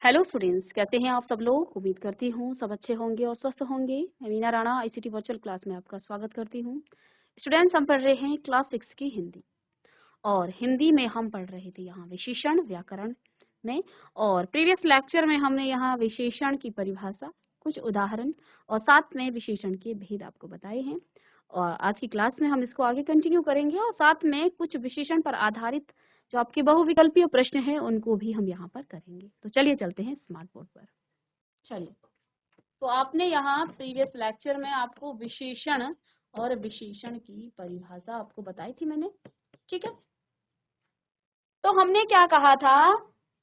Hello students, कैसे हैं आप सब लोग। उम्मीद करती हूँ सब अच्छे होंगे और स्वस्थ होंगे। मैं Meena Rana ICT virtual class में आपका स्वागत करती हूँ। स्टूडेंट्स, हम पढ़ रहे हैं क्लास 6 की हिंदी, और हिंदी में हम पढ़ रहे थे यहाँ विशेषण व्याकरण में। और प्रीवियस लेक्चर में हमने यहाँ विशेषण की परिभाषा, कुछ उदाहरण और साथ में विशेषण के भेद आपको बताए हैं। और आज की क्लास में हम इसको आगे कंटिन्यू करेंगे और साथ में कुछ विशेषण पर आधारित जो आपके बहुविकल्पीय प्रश्न हैं उनको भी हम यहाँ पर करेंगे। तो चलिए चलते हैं स्मार्ट बोर्ड पर। चलिए, तो आपने यहाँ प्रीवियस लेक्चर में आपको विशेषण और विशेषण की परिभाषा आपको बताई थी मैंने, ठीक है। तो हमने क्या कहा था,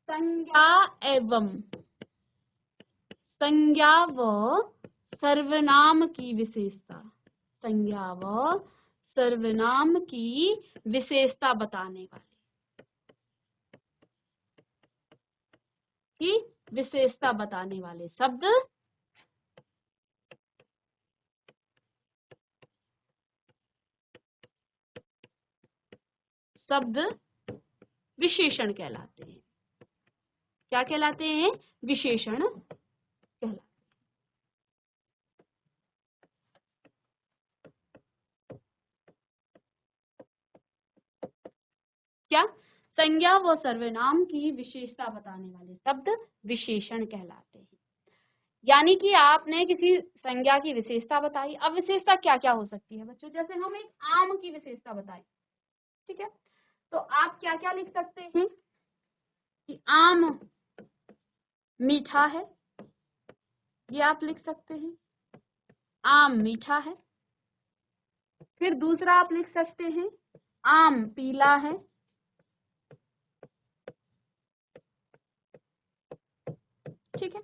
संज्ञा एवं संज्ञा व सर्वनाम की विशेषता, संज्ञा व सर्वनाम की विशेषता बताने वाले की विशेषता बताने वाले शब्द शब्द विशेषण कहलाते हैं। क्या कहलाते हैं? विशेषण कहलाते। क्या? संज्ञा व सर्वनाम की विशेषता बताने वाले शब्द विशेषण कहलाते हैं। यानी कि आपने किसी संज्ञा की विशेषता बताई। अब विशेषता क्या क्या हो सकती है बच्चों? जैसे हम एक आम की विशेषता बताई, ठीक है। तो आप क्या क्या लिख सकते हैं कि आम मीठा है, ये आप लिख सकते हैं, आम मीठा है। फिर दूसरा आप लिख सकते हैं आम पीला है, ठीक है।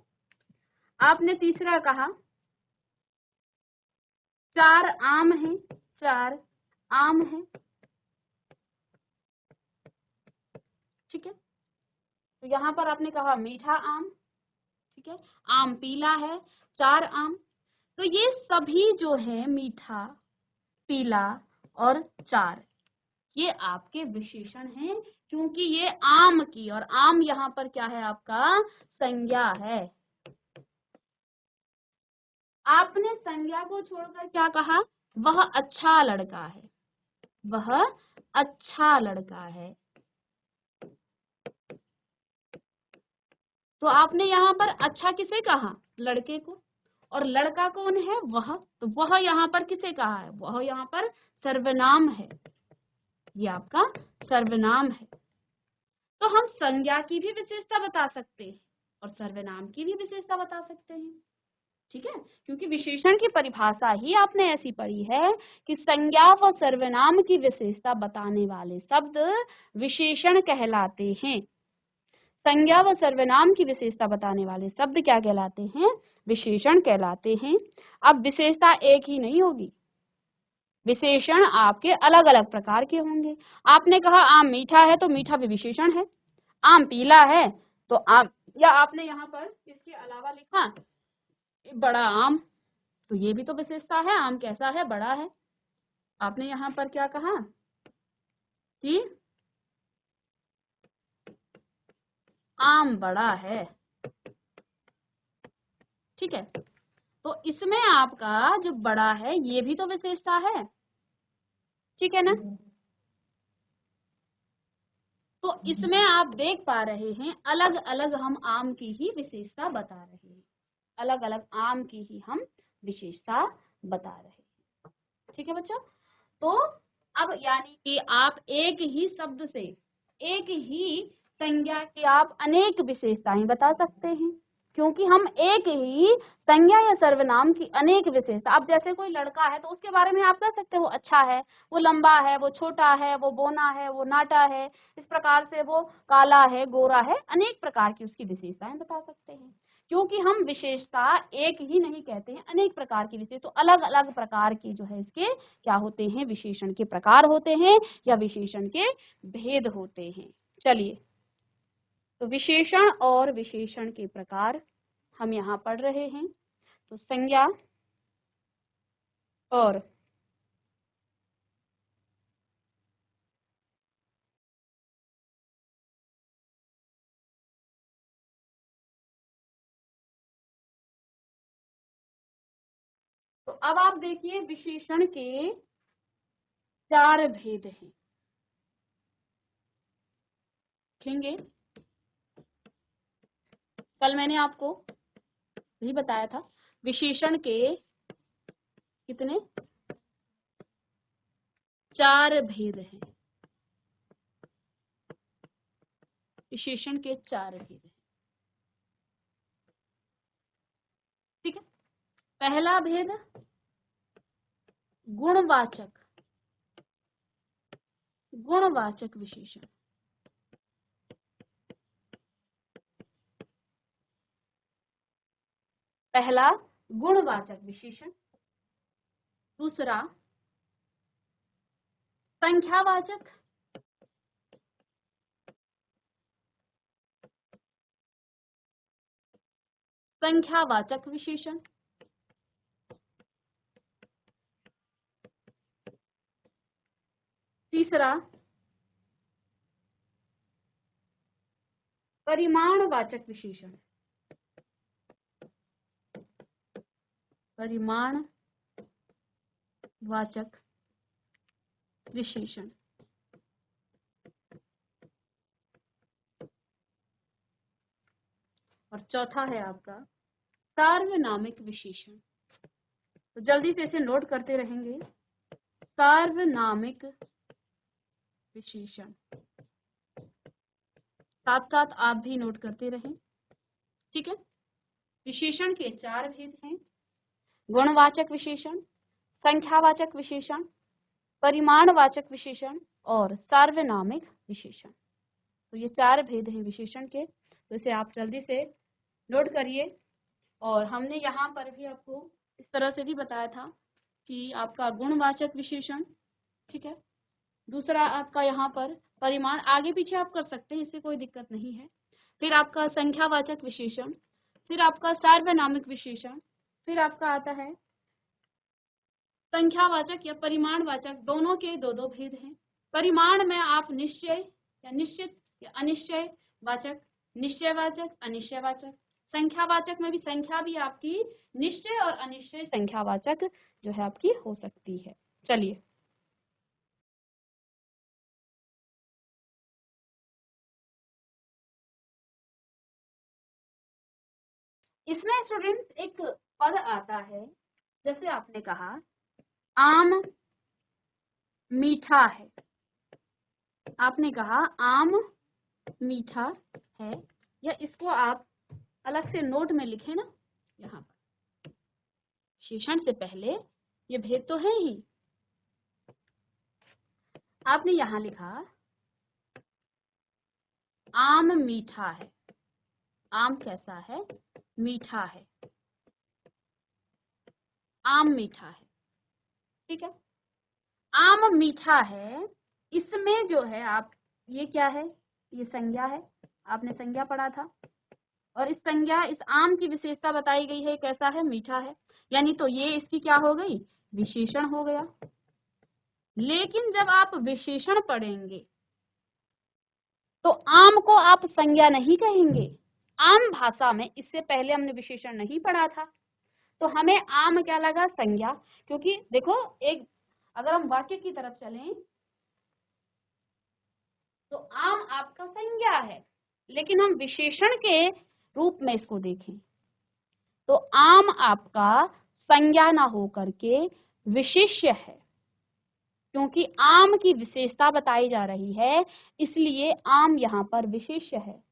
आपने तीसरा कहा 4 आम हैं, 4 आम है, ठीक है। तो यहाँ पर आपने कहा मीठा आम, ठीक है, आम पीला है, 4 आम। तो ये सभी जो है मीठा, पीला और 4, ये आपके विशेषण हैं, क्योंकि ये आम की, और आम यहाँ पर क्या है? आपका संज्ञा है। आपने संज्ञा को छोड़कर क्या कहा? वह अच्छा लड़का है, वह अच्छा लड़का है। तो आपने यहाँ पर अच्छा किसे कहा? लड़के को। और लड़का कौन है? वह। तो वह यहाँ पर किसे कहा है? वह यहाँ पर सर्वनाम है, ये आपका सर्वनाम है। तो हम संज्ञा की भी विशेषता बता सकते हैं और सर्वनाम की भी विशेषता बता सकते हैं, ठीक है। क्योंकि विशेषण की परिभाषा ही आपने ऐसी पढ़ी है कि संज्ञा व सर्वनाम की विशेषता बताने वाले शब्द विशेषण कहलाते हैं। संज्ञा व सर्वनाम की विशेषता बताने वाले शब्द क्या कहलाते हैं? विशेषण कहलाते हैं। अब विशेषता एक ही नहीं होगी, विशेषण आपके अलग अलग प्रकार के होंगे। आपने कहा आम मीठा है, तो मीठा भी विशेषण है। आम पीला है तो आम, या आपने यहाँ पर इसके अलावा लिखा बड़ा आम, तो ये भी तो विशेषता है, आम कैसा है? बड़ा है। आपने यहाँ पर क्या कहा कि आम बड़ा है, ठीक है। तो इसमें आपका जो बड़ा है ये भी तो विशेषता है, ठीक है ना। तो इसमें आप देख पा रहे हैं अलग अलग हम आम की ही विशेषता बता रहे हैं, अलग अलग आम की ही हम विशेषता बता रहे हैं, ठीक है बच्चों। तो अब यानी कि आप एक ही शब्द से, एक ही संज्ञा की आप अनेक विशेषताएं बता सकते हैं, क्योंकि हम एक ही संज्ञा या सर्वनाम की अनेक विशेषता। अब जैसे कोई लड़का है तो उसके बारे में आप कह सकते हो वो अच्छा है, वो लंबा है, वो छोटा है, वो बौना है, वो नाटा है, इस प्रकार से वो काला है, गोरा है, अनेक प्रकार की उसकी विशेषताएं बता सकते हैं। क्योंकि हम विशेषता एक ही नहीं कहते हैं, अनेक प्रकार की विशेष, तो अलग अलग प्रकार की जो है इसके क्या होते हैं? विशेषण के प्रकार होते हैं या विशेषण के भेद होते हैं। चलिए, तो विशेषण और विशेषण के प्रकार हम यहाँ पढ़ रहे हैं। तो संज्ञा और अब आप देखिए विशेषण के 4 भेद हैं। देखेंगे कल मैंने आपको यही बताया था, विशेषण के कितने 4 भेद हैं। विशेषण के 4 भेद हैं। ठीक है, पहला भेद गुणवाचक, गुणवाचक विशेषण। पहला गुणवाचक विशेषण। दूसरा संख्यावाचक, संख्यावाचक विशेषण। तीसरा परिमाणवाचक विशेषण, परिमाणवाचक विशेषण। और चौथा है आपका सार्वनामिक विशेषण। तो जल्दी से इसे नोट करते रहेंगे, सार्वनामिक विशेषण। साथ साथ आप भी नोट करते रहें। ठीक है, विशेषण के 4 भेद हैं, गुणवाचक विशेषण, संख्यावाचक विशेषण, परिमाणवाचक विशेषण और सार्वनामिक विशेषण। तो ये 4 भेद हैं विशेषण के। तो इसे आप जल्दी से नोट करिए। और हमने यहाँ पर भी आपको इस तरह से भी बताया था कि आपका गुणवाचक विशेषण, ठीक है, दूसरा आपका यहाँ पर परिमाण, आगे पीछे आप कर सकते हैं, इससे कोई दिक्कत नहीं है। फिर आपका संख्यावाचक विशेषण, फिर आपका सार्वनामिक विशेषण, फिर आपका आता है संख्यावाचक या परिमाणवाचक। दोनों के 2-2 भेद हैं। परिमाण में आप निश्चय या निश्चित या अनिश्चय वाचक, निश्चयवाचक, अनिश्चयवाचक। संख्यावाचक में भी संख्या भी आपकी निश्चय और अनिश्चय संख्यावाचक जो है आपकी हो सकती है। चलिए, इसमें स्टूडेंट्स एक पद आता है, जैसे आपने कहा आम मीठा है। आपने कहा आम मीठा है, या इसको आप अलग से नोट में लिखे ना, यहाँ पर विशेषण से पहले ये भेद तो है ही। आपने यहाँ लिखा आम मीठा है। आम कैसा है? मीठा है। आम मीठा है, ठीक है। आम मीठा है, इसमें जो है आप, ये क्या है? ये संज्ञा है, आपने संज्ञा पढ़ा था। और इस संज्ञा, इस आम की विशेषता बताई गई है, कैसा है? मीठा है। यानी तो ये इसकी क्या हो गई? विशेषण हो गया। लेकिन जब आप विशेषण पढ़ेंगे तो आम को आप संज्ञा नहीं कहेंगे। आम भाषा में इससे पहले हमने विशेषण नहीं पढ़ा था, तो हमें आम क्या लगा? संज्ञा। क्योंकि देखो, एक अगर हम वाक्य की तरफ चलें तो आम आपका संज्ञा है, लेकिन हम विशेषण के रूप में इसको देखें तो आम आपका संज्ञा ना होकर के विशेष्य है। क्योंकि आम की विशेषता बताई जा रही है, इसलिए आम यहाँ पर विशेष्य है।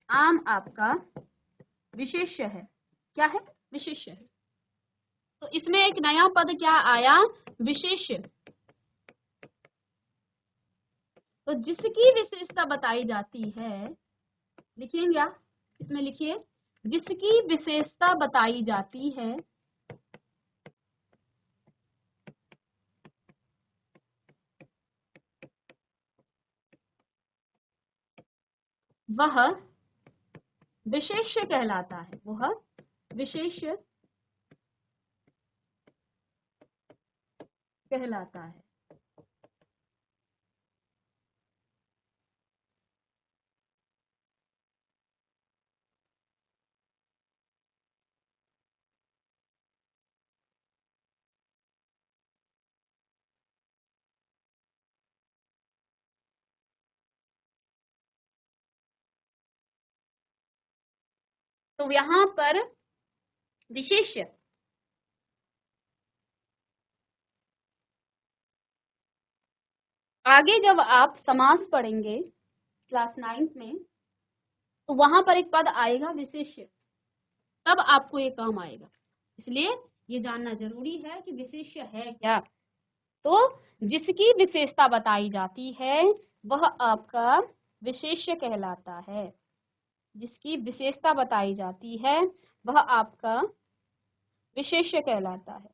आम आपका विशेष्य है। क्या है? विशेष्य है। तो इसमें एक नया पद क्या आया? विशेष्य। तो जिसकी विशेषता बताई जाती है, लिखेंगे आप, इसमें लिखिए, जिसकी विशेषता बताई जाती है वह विशेष्य कहलाता है। वह विशेष्य कहलाता है। तो यहाँ पर विशेष्य आगे जब आप समास पढ़ेंगे क्लास 9th में, तो वहां पर एक पद आएगा विशेष्य, तब आपको ये काम आएगा। इसलिए ये जानना जरूरी है कि विशेष्य है क्या। तो जिसकी विशेषता बताई जाती है वह आपका विशेष्य कहलाता है। जिसकी विशेषता बताई जाती है वह आपका विशेष्य कहलाता है।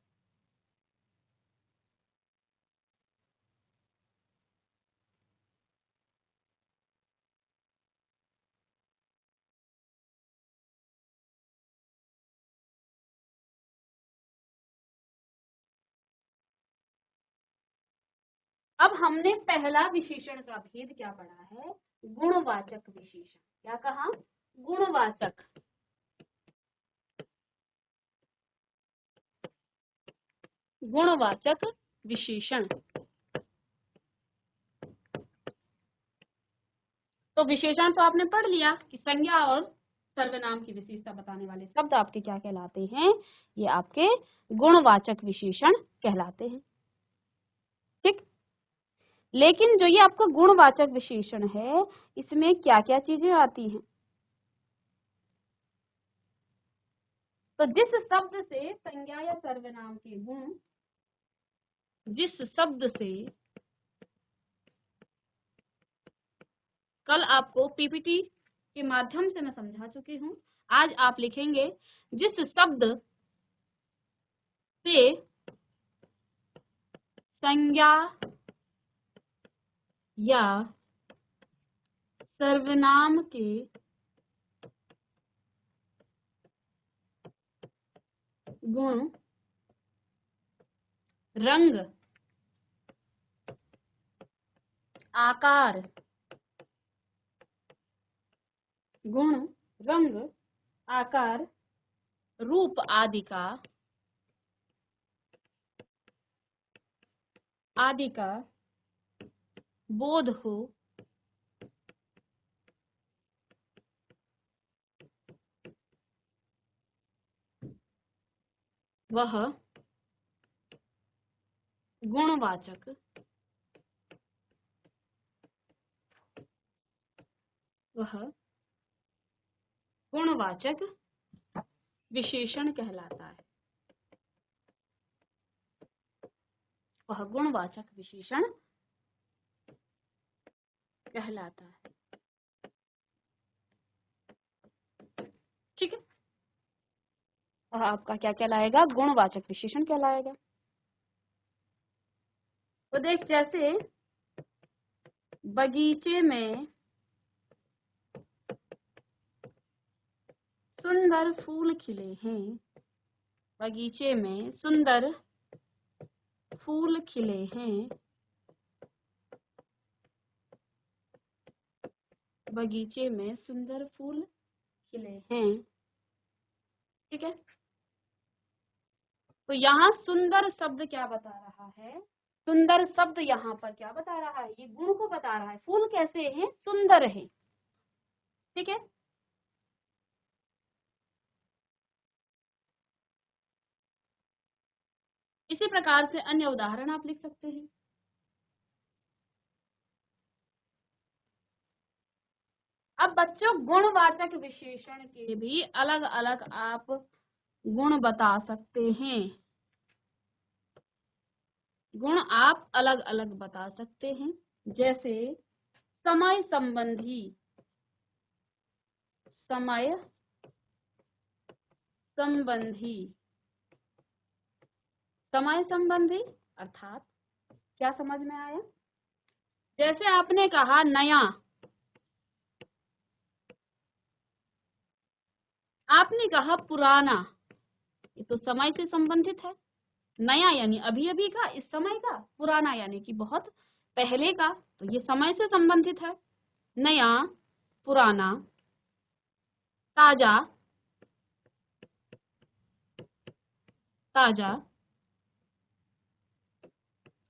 अब हमने पहला विशेषण का भेद क्या पढ़ा है? गुणवाचक विशेषण। क्या कहा? गुणवाचक। गुणवाचक विशेषण। तो विशेषण तो आपने पढ़ लिया कि संज्ञा और सर्वनाम की विशेषता बताने वाले शब्द आपके क्या कहलाते हैं? ये आपके गुणवाचक विशेषण कहलाते हैं। ठीक। लेकिन जो ये आपका गुणवाचक विशेषण है, इसमें क्या क्या चीजें आती हैं? तो जिस शब्द से संज्ञा या सर्वनाम के गुण, जिस शब्द से, कल आपको पीपीटी के माध्यम से मैं समझा चुकी हूं, आज आप लिखेंगे जिस शब्द से संज्ञा या सर्वनाम के गुण, रंग, आकार, गुण, रंग, आकार, रूप आदि का बोध हो, वह गुणवाचक विशेषण कहलाता है। वह गुणवाचक विशेषण कहलाता है। ठीक है। वह आपका क्या कहलाएगा? गुणवाचक विशेषण कहलाएगा। तो देख, जैसे बगीचे में सुंदर फूल खिले हैं, बगीचे में सुंदर फूल खिले हैं, बगीचे में सुंदर फूल खिले हैं। ठीक है। तो यहाँ सुंदर शब्द क्या बता रहा है? सुंदर शब्द यहाँ पर क्या बता रहा है? ये गुण को बता रहा है। फूल कैसे हैं? सुंदर हैं। ठीक है। इसी प्रकार से अन्य उदाहरण आप लिख सकते हैं। अब बच्चों, गुणवाचक विशेषण के भी अलग अलग आप गुण बता सकते हैं। गुण आप अलग अलग बता सकते हैं। जैसे समय संबंधी, समय संबंधी, समय संबंधी अर्थात क्या समझ में आया? जैसे आपने कहा नया, आपने कहा पुराना, ये तो समय से संबंधित है। नया यानी अभी अभी का, इस समय का, पुराना यानी कि बहुत पहले का, तो ये समय से संबंधित है। नया, पुराना, ताजा, ताजा।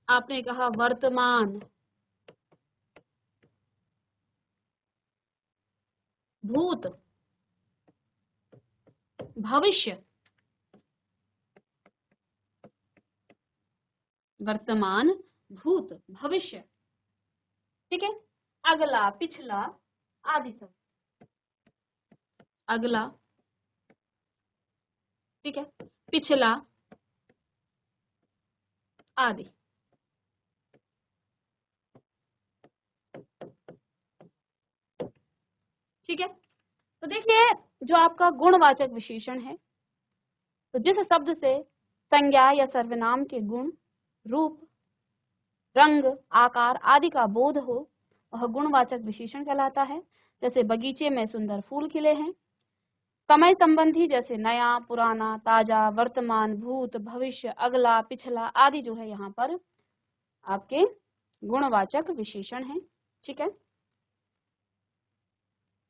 आपने कहा वर्तमान, भूत, भविष्य, वर्तमान, भूत, भविष्य। ठीक है। अगला, पिछला आदि सब। अगला, ठीक है, पिछला आदि। ठीक है। तो देखिए जो आपका गुणवाचक विशेषण है, तो जिस शब्द से संज्ञा या सर्वनाम के गुण, रूप, रंग, आकार आदि का बोध हो वह गुणवाचक विशेषण कहलाता है। जैसे बगीचे में सुंदर फूल खिले हैं। समय संबंधी जैसे नया, पुराना, ताजा, वर्तमान, भूत, भविष्य, अगला, पिछला आदि जो है यहाँ पर आपके गुणवाचक विशेषण है। ठीक है।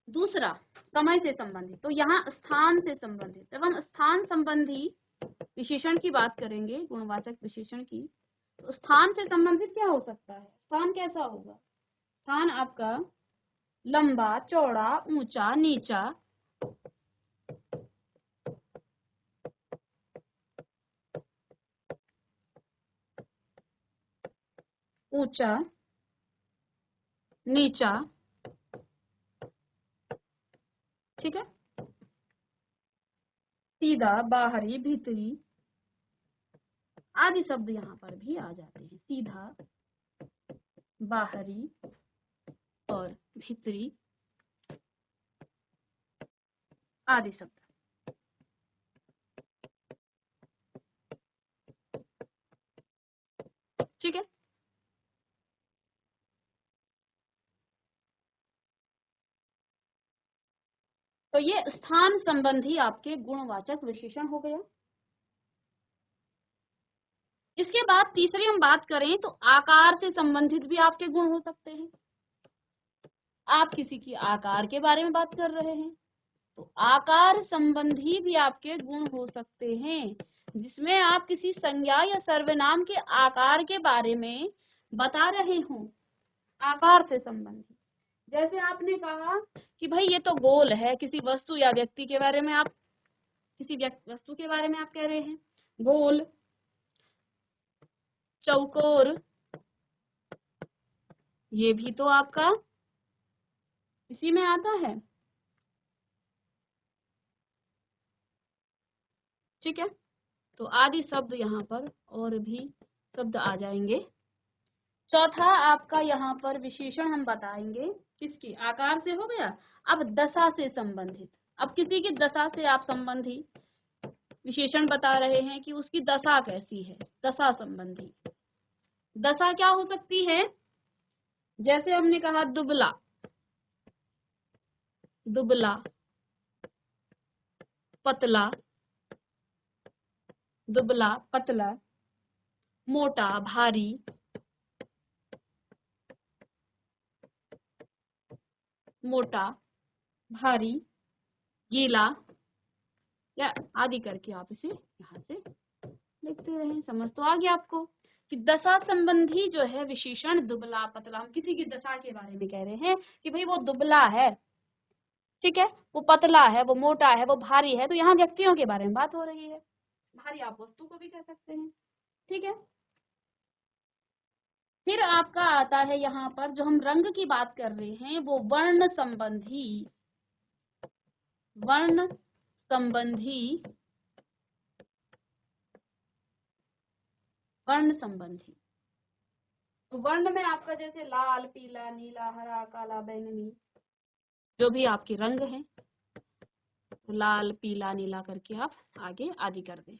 दूसरा, समय से संबंधित, तो यहाँ स्थान से संबंधित। जब हम स्थान संबंधी विशेषण की बात करेंगे, गुणवाचक विशेषण की, तो स्थान से संबंधित क्या हो सकता है? स्थान कैसा होगा? स्थान आपका लंबा, चौड़ा, ऊंचा, नीचा, ऊंचा, नीचा, ठीक है, सीधा, बाहरी, भीतरी आदि शब्द यहाँ पर भी आ जाते हैं। सीधा, बाहरी और भीतरी आदि शब्द। ठीक है। तो ये स्थान संबंधी आपके गुणवाचक विशेषण हो गया। इसके बाद तीसरी हम बात करें तो आकार से संबंधित भी आपके गुण हो सकते हैं। आप किसी की आकार के बारे में बात कर रहे हैं तो आकार संबंधी भी आपके गुण हो सकते हैं, जिसमें आप किसी संज्ञा या सर्वनाम के आकार के बारे में बता रहे हो। आकार से संबंधित, जैसे आपने कहा कि भाई ये तो गोल है, किसी वस्तु या व्यक्ति के बारे में आप, किसी वस्तु के बारे में आप कह रहे हैं गोल, चौकोर, ये भी तो आपका इसी में आता है। ठीक है। तो आदि शब्द यहाँ पर और भी शब्द आ जाएंगे। चौथा आपका यहाँ पर विशेषण हम बताएंगे किसकी, आकार से हो गया। अब दशा से संबंधित, अब किसी की दशा से आप संबंधी विशेषण बता रहे हैं कि उसकी दशा कैसी है, दशा संबंधी। दशा क्या हो सकती है? जैसे हमने कहा दुबला, दुबला, पतला, दुबला, पतला, मोटा, भारी, मोटा, भारी, गीला या आदि करके आप इसे यहाँ से लिखते रहें। समझ तो आ गया आपको कि दशा संबंधी जो है विशेषण दुबला, पतला, हम किसी की दशा के बारे में कह रहे हैं कि भाई वो दुबला है, ठीक है, वो पतला है, वो मोटा है, वो भारी है, तो यहाँ व्यक्तियों के बारे में बात हो रही है। भारी आप वस्तु को भी कह सकते हैं। ठीक है। फिर आपका आता है यहाँ पर जो हम रंग की बात कर रहे हैं वो वर्ण संबंधी, वर्ण संबंधी, वर्ण संबंधी। तो वर्ण में आपका जैसे लाल, पीला, नीला, हरा, काला, बैंगनी, जो भी आपके रंग हैं, तो लाल, पीला, नीला करके आप आगे आदि कर दें,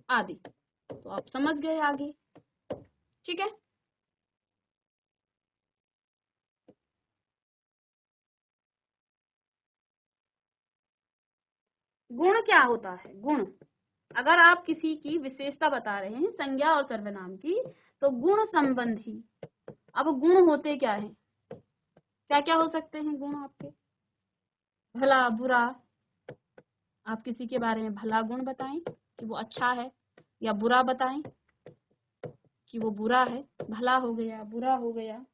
आदि। तो आप समझ गए आगे। ठीक है। गुण क्या होता है? गुण, अगर आप किसी की विशेषता बता रहे हैं संज्ञा और सर्वनाम की, तो गुण संबंधी। अब गुण होते क्या है? क्या क्या हो सकते हैं गुण आपके? भला, बुरा, आप किसी के बारे में भला गुण बताएं कि वो अच्छा है, या बुरा बताएं कि वो बुरा है। भला हो गया, बुरा हो गया,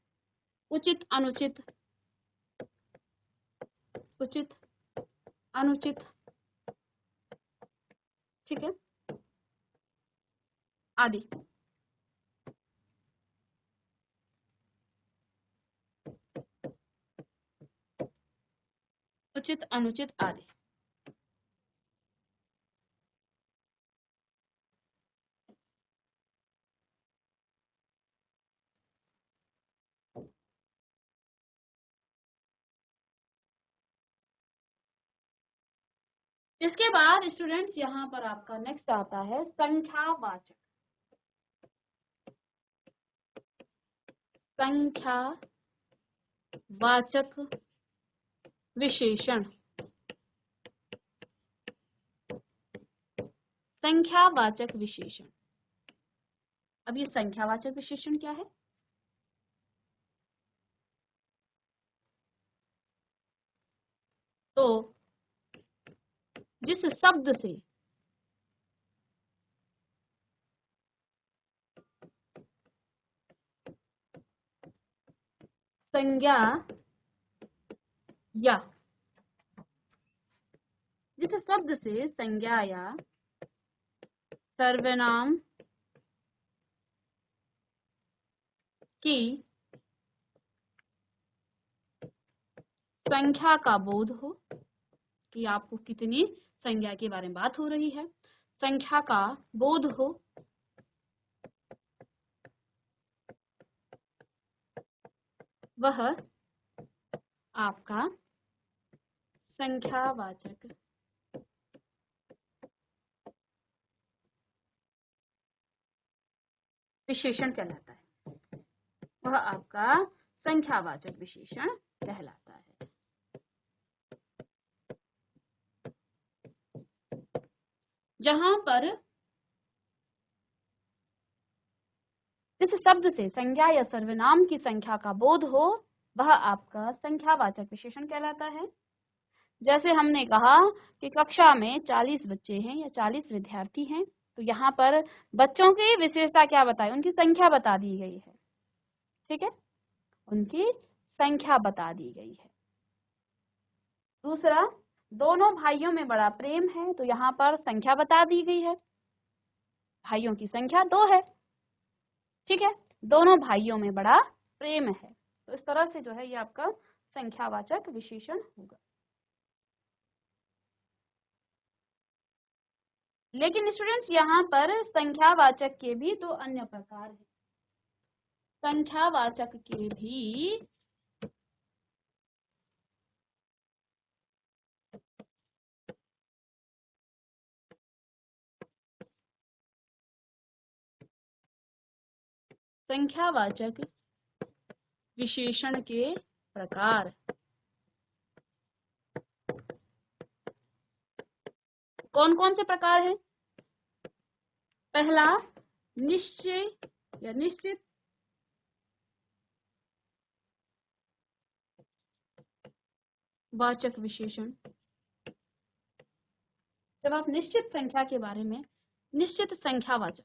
उचित, अनुचित, उचित, अनुचित, ठीक है, आदि। उचित, अनुचित, आदि। इसके बाद स्टूडेंट्स यहाँ पर आपका नेक्स्ट आता है संख्यावाचक। संख्यावाचक विशेषण। संख्यावाचक विशेषण। अब ये संख्यावाचक विशेषण क्या है? तो जिस शब्द से संज्ञा या जिस शब्द से संज्ञा या सर्वनाम की संख्या का बोध हो कि आपको कितनी संज्ञा के बारे में बात हो रही है, संख्या का बोध हो, वह आपका संख्यावाचक विशेषण कहलाता है। वह आपका संख्यावाचक विशेषण कहलाता है। जहां पर जिस शब्द से संज्ञा या सर्वनाम की संख्या का बोध हो वह आपका संख्यावाचक विशेषण कहलाता है। जैसे हमने कहा कि कक्षा में 40 बच्चे हैं या 40 विद्यार्थी हैं, तो यहाँ पर बच्चों की विशेषता क्या बताई, उनकी संख्या बता दी गई है, ठीक है, उनकी संख्या बता दी गई है। दूसरा, दोनों भाइयों में बड़ा प्रेम है, तो यहाँ पर संख्या बता दी गई है, भाइयों की संख्या 2 है, ठीक है, दोनों भाइयों में बड़ा प्रेम है। तो इस तरह से जो है ये आपका संख्यावाचक विशेषण होगा। लेकिन स्टूडेंट्स यहाँ पर संख्यावाचक के भी दो अन्य प्रकार हैं। संख्यावाचक के भी संख्यावाचक विशेषण के प्रकार। कौन कौन से प्रकार हैं? पहला, निश्चय या निश्चित वाचक विशेषण। जब आप निश्चित संख्या के बारे में, निश्चित संख्यावाचक,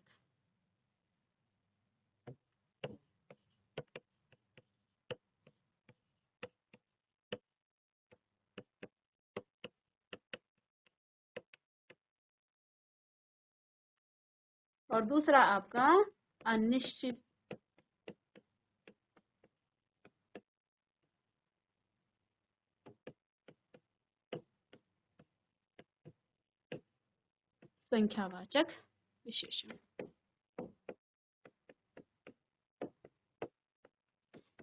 और दूसरा आपका अनिश्चित संख्यावाचक विशेषण।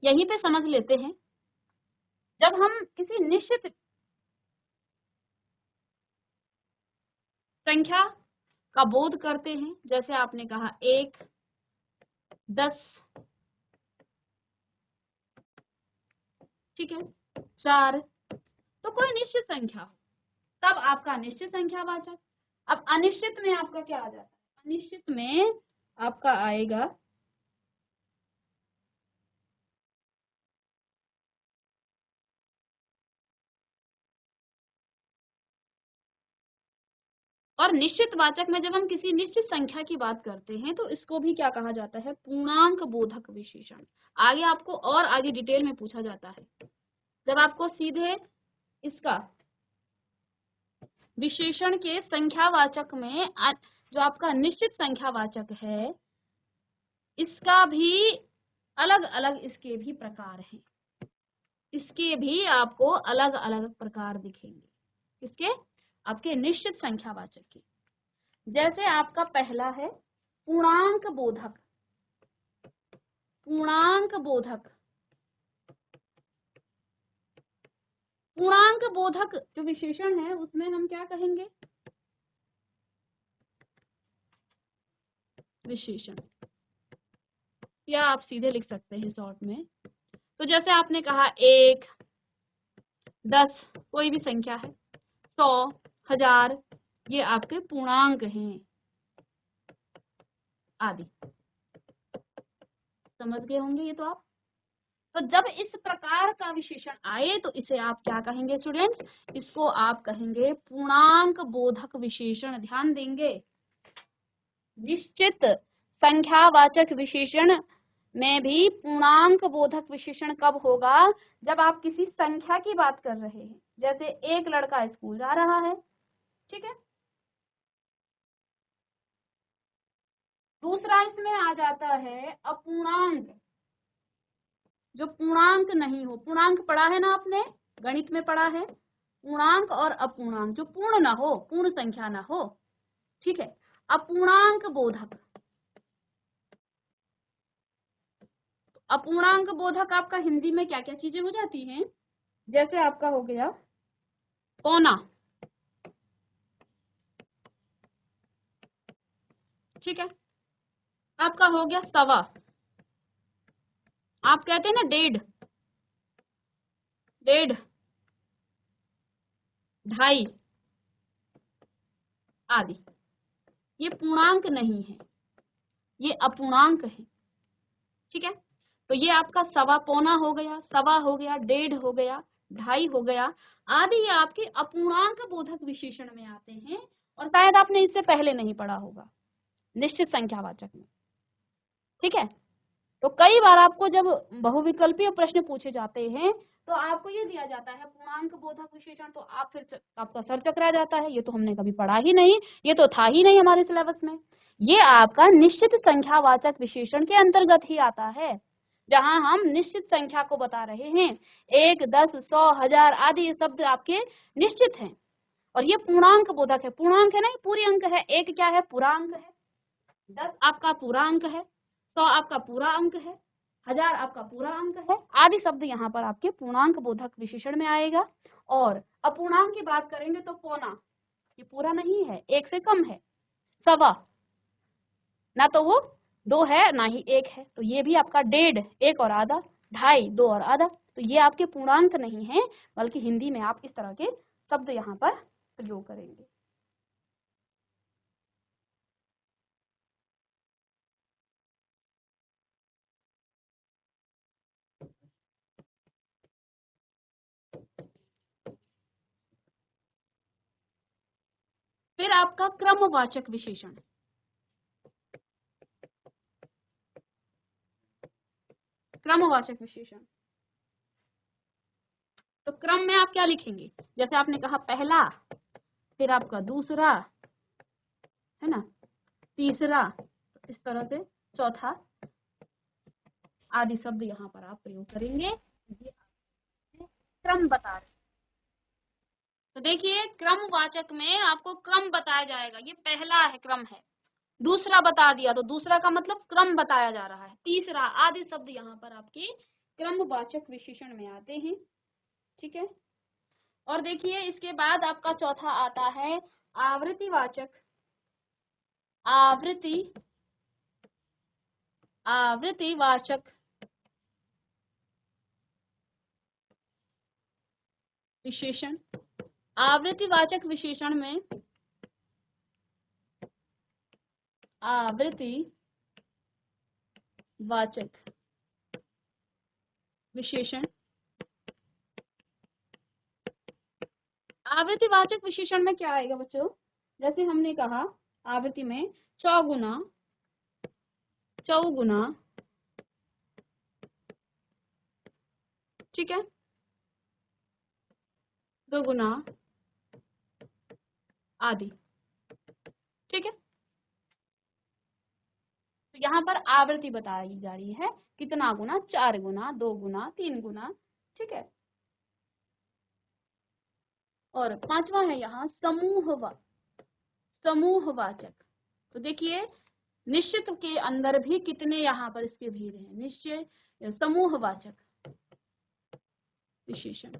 यहीं पे समझ लेते हैं, जब हम किसी निश्चित संख्या का बोध करते हैं, जैसे आपने कहा 1, 10, ठीक है, 4, तो कोई निश्चित संख्या, तब आपका निश्चित संख्यावाचक। अब अनिश्चित में आपका क्या आ जाता है? अनिश्चित में आपका आएगा और निश्चित वाचक में जब हम किसी निश्चित संख्या की बात करते हैं तो इसको भी क्या कहा जाता है? पूर्णांक बोधक विशेषण। आगे आपको और आगे डिटेल में पूछा जाता है। जब आपको सीधे इसका विशेषण के संख्यावाचक में जो आपका निश्चित संख्यावाचक है, इसका भी अलग अलग इसके भी प्रकार हैं। इसके भी आपको अलग अलग प्रकार दिखेंगे। इसके आपके निश्चित संख्यावाचक के, जैसे आपका पहला है पूर्णांक बोधक। पूर्णांक बोधक, पूर्णांक बोधक जो विशेषण है उसमें हम क्या कहेंगे? विशेषण, या आप सीधे लिख सकते हैं शॉर्ट में। तो जैसे आपने कहा 1, 10, कोई भी संख्या है, 100, 1000, ये आपके पूर्णांक हैं आदि। समझ गए होंगे ये तो आप। तो जब इस प्रकार का विशेषण आए तो इसे आप क्या कहेंगे स्टूडेंट्स? इसको आप कहेंगे पूर्णांक बोधक विशेषण। ध्यान देंगे, निश्चित संख्यावाचक विशेषण में भी पूर्णांक बोधक विशेषण कब होगा? जब आप किसी संख्या की बात कर रहे हैं। जैसे एक लड़का स्कूल जा रहा है, ठीक है। दूसरा इसमें आ जाता है अपूर्णांक, जो पूर्णांक नहीं हो। पूर्णांक पढ़ा है ना आपने, गणित में पढ़ा है। पूर्णांक और अपूर्णांक, जो पूर्ण ना हो, पूर्ण संख्या ना हो, ठीक है। अपूर्णांक बोधक, अपूर्णांक बोधक आपका हिंदी में क्या क्या चीजें हो जाती हैं? जैसे आपका हो गया पौना, ठीक है। आपका हो गया सवा, आप कहते हैं ना डेढ़, डेढ़, ढाई आदि। ये पूर्णांक नहीं है, ये अपूर्णांक है, ठीक है। तो ये आपका सवा, पौना हो गया, सवा हो गया, डेढ़ हो गया, ढाई हो गया आदि। ये आपके अपूर्णांक बोधक विशेषण में आते हैं और शायद आपने इससे पहले नहीं पढ़ा होगा निश्चित संख्यावाचक में, ठीक है। तो कई बार आपको जब बहुविकल्पीय प्रश्न पूछे जाते हैं तो आपको ये दिया जाता है पूर्णांक बोधक विशेषण, तो आप फिर आपका सर चकरा जाता है, ये तो हमने कभी पढ़ा ही नहीं, ये तो था ही नहीं हमारे सिलेबस में। ये आपका निश्चित संख्यावाचक विशेषण के अंतर्गत ही आता है, जहां हम निश्चित संख्या को बता रहे हैं। 1, 10, 100, 1000 आदि ये शब्द आपके निश्चित हैं और ये पूर्णांक बोधक है। पूर्णांक है ना, पूरी अंक है। 1 क्या है? पूरा अंक है। 10 आपका पूरा अंक है। 100 आपका पूरा अंक है। 1000 आपका पूरा अंक है आदि शब्द यहाँ पर आपके पूर्णांक बोधक विशेषण में आएगा। और अपूर्णांक की बात करेंगे तो पौना, ये पूरा नहीं है, 1 से कम है। सवा, ना तो वो 2 है ना ही 1 है, तो ये भी आपका डेढ़, 1 और आधा, ढाई, 2 और आधा। तो ये आपके पूर्णांक नहीं है, बल्कि हिंदी में आप इस तरह के शब्द यहाँ पर प्रयोग करेंगे। फिर आपका क्रमवाचक विशेषण। क्रमवाचक विशेषण, तो क्रम में आप क्या लिखेंगे? जैसे आपने कहा पहला, फिर आपका दूसरा, है ना, तीसरा, इस तरह से चौथा आदि शब्द यहाँ पर आप प्रयोग करेंगे। ये क्रम बता रहे। तो देखिए क्रमवाचक में आपको क्रम बताया जाएगा। ये पहला है, क्रम है। दूसरा बता दिया तो दूसरा का मतलब क्रम बताया जा रहा है। तीसरा आदि शब्द यहाँ पर आपके क्रमवाचक विशेषण में आते हैं, ठीक है। और देखिए इसके बाद आपका चौथा आता है आवृत्तिवाचक। आवृत्तिवाचक विशेषण। आवृत्तिवाचक विशेषण में आवृत्तिवाचक विशेषण, आवृत्तिवाचक विशेषण में क्या आएगा बच्चों? जैसे हमने कहा आवृत्ति में चौगुना, चौगुना, ठीक है। दोगुना आदि। ठीक है, तो यहाँ पर आवृत्ति बताई जा रही है, कितना गुना, 4 गुना, 2 गुना, 3 गुना। ठीक है, और पांचवा है यहाँ समूहवाचक। तो देखिए निश्चित के अंदर भी कितने यहाँ पर इसके भेद हैं। निश्चय, समूहवाचक विशेषण,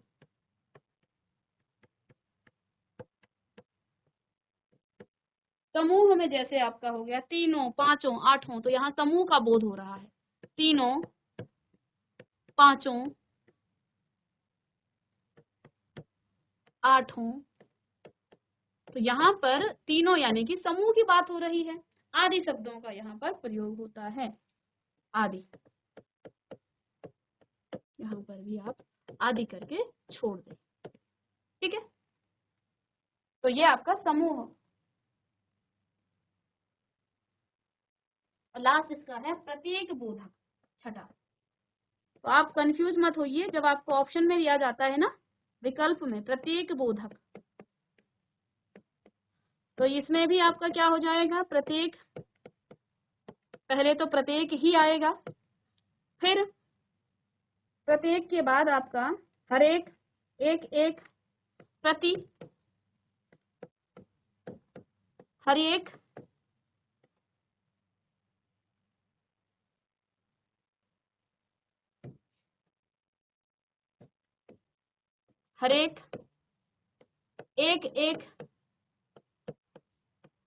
समूह में जैसे आपका हो गया तीनों, पांचों, आठों, तो यहाँ समूह का बोध हो रहा है। तीनों, पांचों, आठों, तो यहाँ पर तीनों यानी कि समूह की बात हो रही है। आदि शब्दों का यहाँ पर प्रयोग होता है, आदि। यहाँ पर भी आप आदि करके छोड़ दें। ठीक है, तो ये आपका समूह। और लास्ट इसका है प्रत्येक बोधक, छठा। तो आप कंफ्यूज मत होइए, जब आपको ऑप्शन में दिया जाता है ना विकल्प में प्रत्येक बोधक, तो इसमें भी आपका क्या हो जाएगा, प्रत्येक। पहले तो प्रत्येक ही आएगा, फिर प्रत्येक के बाद आपका हर एक, एक एक, प्रति, हर एक, हर एक, एक एक।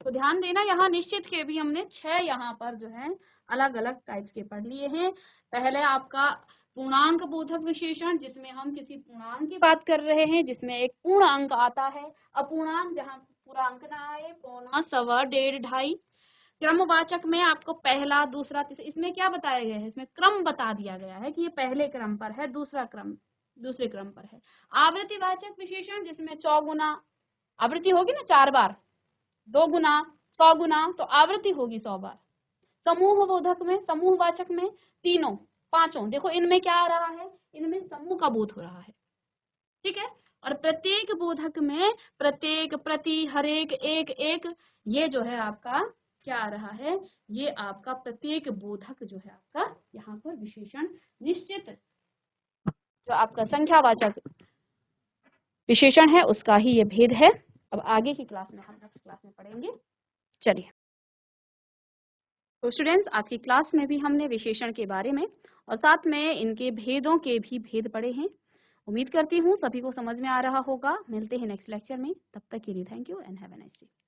तो ध्यान देना, यहाँ निश्चित के भी हमने 6 यहाँ पर जो है अलग अलग टाइप्स के पढ़ लिए हैं। पहले आपका पूर्णांक बोधक विशेषण, जिसमें हम किसी पूर्णांक की बात कर रहे हैं, जिसमें एक पूर्ण अंक आता है। अपूर्णांक जहाँ पूरा अंक ना आए, पौना, सवा, डेढ़, ढाई। क्रमवाचक में आपको पहला, दूसरा, तीसरा, इसमें क्या बताया गया है, इसमें क्रम बता दिया गया है कि ये पहले क्रम पर है, दूसरा क्रम दूसरे क्रम पर है। आवृत्तिवाचक विशेषण, जिसमें 100 गुना आवृत्ति होगी ना, 4 बार, 2 गुना, 100 गुना, तो आवृत्ति होगी 100 बार। समूह बोधक में, समूहवाचक में तीनों, पांचों, देखो इनमें क्या आ रहा है, इनमें समूह का बोध हो रहा है। ठीक है, और प्रत्येक बोधक में प्रत्येक, प्रति, हरेक, एक एक, ये जो है आपका क्या आ रहा है, ये आपका प्रत्येक बोधक जो है आपका यहाँ पर विशेषण निश्चित, जो आपका संख्यावाचक विशेषण है उसका ही ये भेद है। अब आगे की क्लास में हम नेक्स्ट क्लास में पढ़ेंगे। चलिए, तो स्टूडेंट्स आज की क्लास में भी हमने विशेषण के बारे में और साथ में इनके भेदों के भी भेद पढ़े हैं। उम्मीद करती हूँ सभी को समझ में आ रहा होगा। मिलते हैं नेक्स्ट लेक्चर में, तब तक के लिए thank you and have a nice day.